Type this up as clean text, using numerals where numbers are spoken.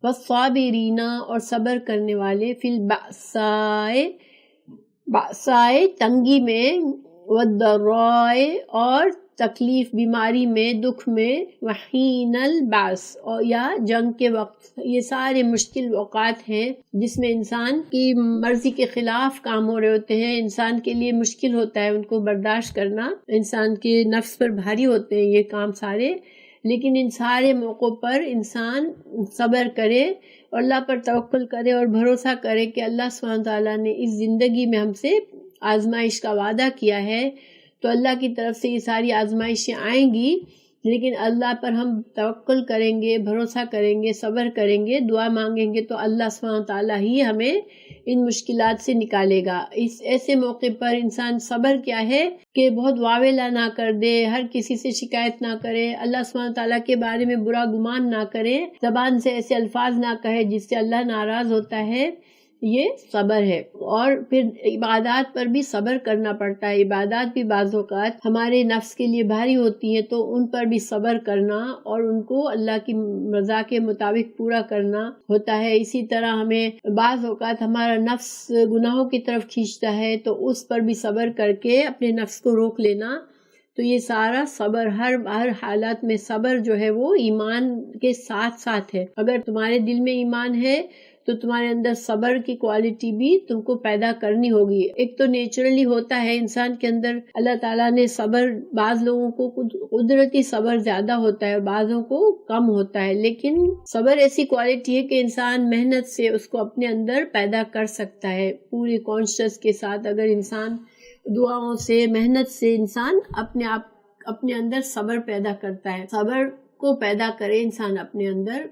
والصابرین اور صبر کرنے والے فی البأساء تنگی میں، والضراء اور تکلیف بیماری میں، دکھ میں، وحین البعث اور یا جنگ کے وقت۔ یہ سارے مشکل اوقات ہیں جس میں انسان کی مرضی کے خلاف کام ہو رہے ہوتے ہیں، انسان کے لیے مشکل ہوتا ہے ان کو برداشت کرنا، انسان کے نفس پر بھاری ہوتے ہیں یہ کام سارے، لیکن ان سارے موقعوں پر انسان صبر کرے اور اللہ پر توکل کرے اور بھروسہ کرے کہ اللہ سبحانہ وتعالیٰ نے اس زندگی میں ہم سے آزمائش کا وعدہ کیا ہے، تو اللہ کی طرف سے یہ ساری آزمائشیں آئیں گی، لیکن اللہ پر ہم توکل کریں گے، بھروسہ کریں گے، صبر کریں گے، دعا مانگیں گے تو اللہ سبحانہ وتعالیٰ ہی ہمیں ان مشکلات سے نکالے گا۔ اس ایسے موقع پر انسان صبر کیا ہے کہ بہت واویلا نہ کر دے، ہر کسی سے شکایت نہ کرے، اللہ سبحانہ وتعالیٰ کے بارے میں برا گمان نہ کرے، زبان سے ایسے الفاظ نہ کہے جس سے اللہ ناراض ہوتا ہے، یہ صبر ہے۔ اور پھر عبادات پر بھی صبر کرنا پڑتا ہے، عبادات بھی بعض اوقات ہمارے نفس کے لیے بھاری ہوتی ہیں تو ان پر بھی صبر کرنا اور ان کو اللہ کی رضا کے مطابق پورا کرنا ہوتا ہے۔ اسی طرح ہمیں بعض اوقات ہمارا نفس گناہوں کی طرف کھینچتا ہے تو اس پر بھی صبر کر کے اپنے نفس کو روک لینا، تو یہ سارا صبر، ہر حالات میں صبر جو ہے وہ ایمان کے ساتھ ساتھ ہے۔ اگر تمہارے دل میں ایمان ہے تو تمہارے اندر صبر کی کوالٹی بھی تم کو پیدا کرنی ہوگی۔ ایک تو نیچرلی ہوتا ہے انسان کے اندر، اللہ تعالیٰ نے صبر، بعض لوگوں کو قدرتی صبر زیادہ ہوتا ہے اور بعضوں کو کم ہوتا ہے، لیکن صبر ایسی کوالٹی ہے کہ انسان محنت سے اس کو اپنے اندر پیدا کر سکتا ہے، پورے کانشیس کے ساتھ۔ اگر انسان دعاؤں سے، محنت سے انسان اپنے اندر صبر پیدا کرتا ہے، صبر کو پیدا کرے انسان اپنے اندر۔